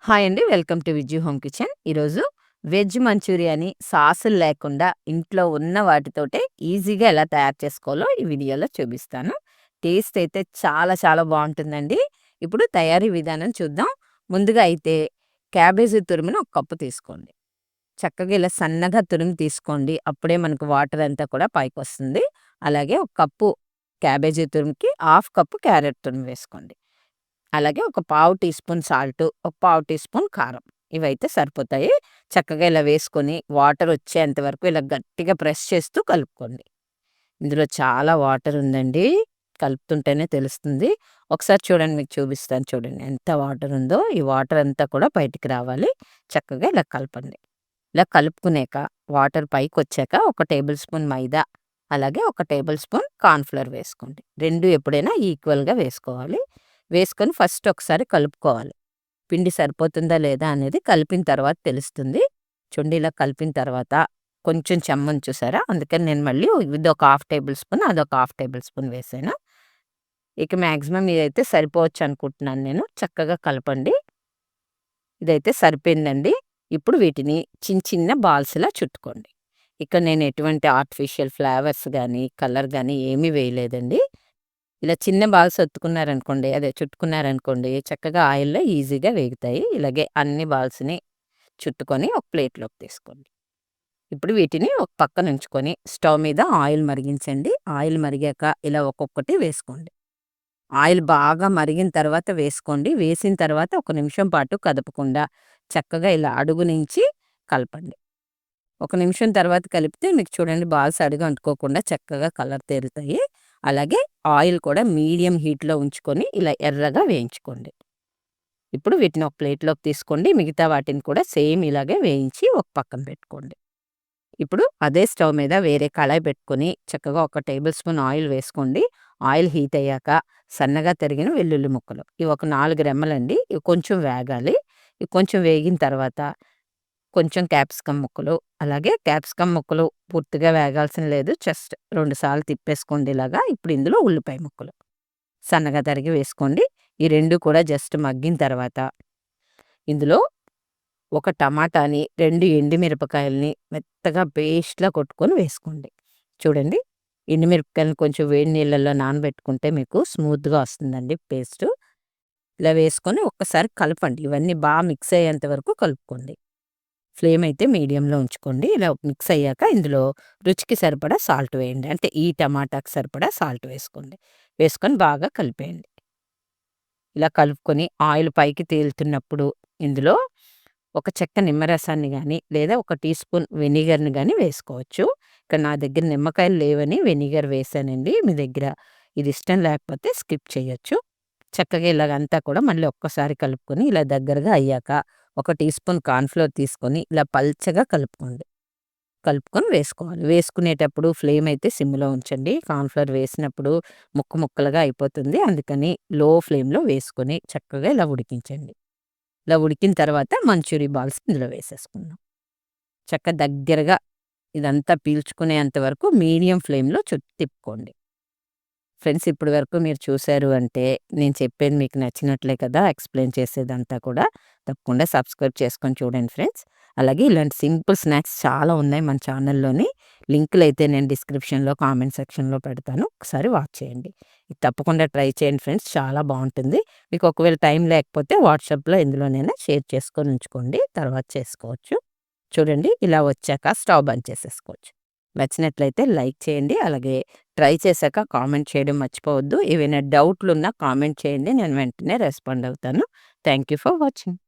Hi అండి. Welcome to Vijju home kitchen. ఈరోజు veg మంచూరియాని సాసులు లేకుండా ఇంట్లో ఉన్న వాటితోటే ఈజీగా ఎలా తయారు చేసుకోవాలో ఈ వీడియోలో చూపిస్తాను. టేస్ట్ అయితే చాలా చాలా బావుంటుందండి. ఇప్పుడు తయారీ విధానం చూద్దాం. ముందుగా అయితే క్యాబేజీ తురుమును ఒక కప్పు తీసుకోండి. చక్కగా ఇలా సన్నగా తురిమి తీసుకోండి. అప్పుడే మనకు వాటర్ అంతా కూడా పైకొస్తుంది. అలాగే ఒక కప్పు క్యాబేజీ తురుముకి హాఫ్ కప్పు క్యారెట్ తురుము వేసుకోండి. అలాగే ఒక పావు టీ స్పూన్ సాల్టు, ఒక పావు టీ స్పూన్ కారం. ఇవైతే సరిపోతాయి. చక్కగా ఇలా వేసుకొని వాటర్ వచ్చేంత వరకు ఇలా గట్టిగా ప్రెస్ చేస్తూ కలుపుకోండి. ఇందులో చాలా వాటర్ ఉందండి. కలుపుతుంటేనే తెలుస్తుంది. ఒకసారి చూడండి, మీకు చూపిస్తాను చూడండి ఎంత వాటర్ ఉందో. ఈ వాటర్ అంతా కూడా బయటికి రావాలి. చక్కగా ఇలా కలపండి. ఇలా కలుపుకునేక వాటర్ పైకొచ్చాక ఒక టేబుల్ స్పూన్ మైదా, అలాగే ఒక టేబుల్ స్పూన్ కార్న్‌ఫ్లోర్ వేసుకోండి. 2 ఎప్పుడైనా ఈక్వల్‌గా వేసుకోవాలి. వేసుకొని ఫస్ట్ ఒకసారి కలుపుకోవాలి. పిండి సరిపోతుందా లేదా అనేది కలిపిన తర్వాత తెలుస్తుంది. చూడండి, ఇలా కలిపిన తర్వాత కొంచెం చెమ్మని చూసారా? అందుకని నేను మళ్ళీ ఇదొక హాఫ్ టేబుల్ స్పూన్, అదొక హాఫ్ టేబుల్ స్పూన్ వేసాను. ఇక మాక్సిమం ఇదైతే సరిపోవచ్చు అనుకుంటున్నాను నేను. చక్కగా కలపండి. ఇదైతే సరిపోయిందండి. ఇప్పుడు వీటిని చిన్న చిన్న బాల్స్‌లా చుట్టుకోండి. ఇక్కడ నేను ఎటువంటి ఆర్టిఫిషియల్ ఫ్లేవర్స్ గానీ, కలర్ గానీ ఏమీ వేయలేదండి. ఇలా చిన్న బాల్స్ ఒత్తుకున్నారనుకోండి, అదే చుట్టుకున్నారనుకోండి, చక్కగా ఆయిల్‌లో ఈజీగా వేగుతాయి. ఇలాగే అన్ని బాల్స్‌ని చుట్టుకొని ఒక ప్లేట్‌లోకి తీసుకోండి. ఇప్పుడు వీటిని ఒక పక్కన ఉంచుకొని స్టవ్ మీద ఆయిల్ మరిగించండి. ఆయిల్ మరిగాక ఇలా ఒక్కొక్కటి వేసుకోండి. ఆయిల్ బాగా మరిగిన తర్వాత వేసుకోండి. వేసిన తర్వాత ఒక నిమిషం పాటు కదపకుండా చక్కగా ఇలా అడుగు నుంచి కలపండి. ఒక నిమిషం తర్వాత కలిపితే మీకు చూడండి బాల్స్ అడుగు అంటుకోకుండా చక్కగా కలర్ తేలుతాయి. అలాగే ఆయిల్ కూడా మీడియం హీట్‌లో ఉంచుకొని ఇలా ఎర్రగా వేయించుకోండి. ఇప్పుడు వీటిని ఒక ప్లేట్‌లోకి తీసుకోండి. మిగతా వాటిని కూడా సేమ్ ఇలాగే వేయించి ఒక పక్కన పెట్టుకోండి. ఇప్పుడు అదే స్టవ్ మీద వేరే కళాయి పెట్టుకొని చక్కగా ఒక టేబుల్ స్పూన్ ఆయిల్ వేసుకోండి. ఆయిల్ హీట్ అయ్యాక సన్నగా తరిగిన వెల్లుల్లి ముక్కలు, ఇవి ఒక 4 రెమ్మలండి. ఇవి కొంచెం వేగాలి. ఇవి కొంచెం వేగిన తర్వాత కొంచెం క్యాప్సికమ్ ముక్కలు, అలాగే క్యాప్సికమ్ ముక్కలు పూర్తిగా వేగాల్సిన లేదు. జస్ట్ 2 సార్లు తిప్పేసుకోండి ఇలాగా. ఇప్పుడు ఇందులో ఉల్లిపాయ ముక్కలు సన్నగా తరిగి వేసుకోండి. ఈ 2 కూడా జస్ట్ మగ్గిన తర్వాత ఇందులో ఒక టమాటాని, 2 ఎండుమిరపకాయలని మెత్తగా పేస్ట్‌లా కొట్టుకొని వేసుకోండి. చూడండి, ఎండుమిరపకాయలని కొంచెం వేడి నీళ్ళల్లో నానబెట్టుకుంటే మీకు స్మూత్‌గా వస్తుందండి పేస్టు. ఇలా వేసుకొని ఒక్కసారి కలపండి. ఇవన్నీ మిక్స్ అయ్యేంత వరకు కలుపుకోండి. ఫ్లేమ్ అయితే మీడియంలో ఉంచుకోండి. ఇలా మిక్స్ అయ్యాక ఇందులో రుచికి సరిపడా సాల్ట్ వేయండి. అంటే ఈ టమాటాకి సరిపడా సాల్ట్ వేసుకోండి. వేసుకొని బాగా కలిపేయండి. ఇలా కలుపుకొని ఆయిల్ పైకి తేలుతున్నప్పుడు ఇందులో ఒక చెక్క నిమ్మరసాన్ని గానీ, లేదా ఒక టీ స్పూన్ వెనిగర్‌ని గానీ వేసుకోవచ్చు. ఇక్కడ నా దగ్గర నిమ్మకాయలు లేవని వెనిగర్ వేశానండి. మీ దగ్గర ఇది ఇష్టం లేకపోతే స్కిప్ చేయొచ్చు. చక్కగా ఇలాగంతా కూడా మళ్ళీ ఒక్కసారి కలుపుకొని ఇలా దగ్గరగా అయ్యాక ఒక టీ స్పూన్ కార్న్‌ఫ్లోర్ తీసుకొని ఇలా పల్చగా కలుపుకోండి. కలుపుకొని వేసుకోవాలి. వేసుకునేటప్పుడు ఫ్లేమ్ అయితే సిమ్‌లో ఉంచండి. కార్న్‌ఫ్లోర్ వేసినప్పుడు ముక్కలుగా అయిపోతుంది. అందుకని లో ఫ్లేమ్‌లో వేసుకొని చక్కగా ఇలా ఉడికించండి. ఇలా ఉడికిన తర్వాత మంచూరి బాల్స్ ఇందులో వేసేసుకుందాం. దగ్గరగా ఇదంతా పీల్చుకునేంత వరకు మీడియం ఫ్లేమ్‌లో తిప్పుకోండి. ఫ్రెండ్స్, ఇప్పటి వరకు మీరు చూసారు అంటే నేను చెప్పేది మీకు నచ్చినట్లే కదా! ఎక్స్‌ప్లెయిన్ చేసేదంతా కూడా. తప్పకుండా సబ్స్క్రైబ్ చేసుకొని చూడండి ఫ్రెండ్స్. అలాగే ఇలాంటి సింపుల్ స్నాక్స్ చాలా ఉన్నాయి మన ఛానల్‌లోని. లింకులైతే నేను డిస్క్రిప్షన్‌లో, కామెంట్ సెక్షన్‌లో పెడతాను. ఒకసారి వాచ్ చేయండి. ఇది తప్పకుండా ట్రై చేయండి ఫ్రెండ్స్. చాలా బావుంటుంది. మీకు ఒకవేళ టైం లేకపోతే వాట్సాప్‌లో ఎందులోనైనా షేర్ చేసుకొని ఉంచుకోండి. తర్వాత చేసుకోవచ్చు. చూడండి, ఇలా వచ్చాక స్టవ్ బంద్ చేసేసుకోవచ్చు. నచ్చినట్లయితే లైక్ చేయండి. అలాగే ట్రై చేశాక కామెంట్ చేయడం మర్చిపోవద్దు. ఏవైనా డౌట్లున్నా కామెంట్ చేయండి. నేను వెంటనే రెస్పాండ్ అవుతాను. Thank you for watching.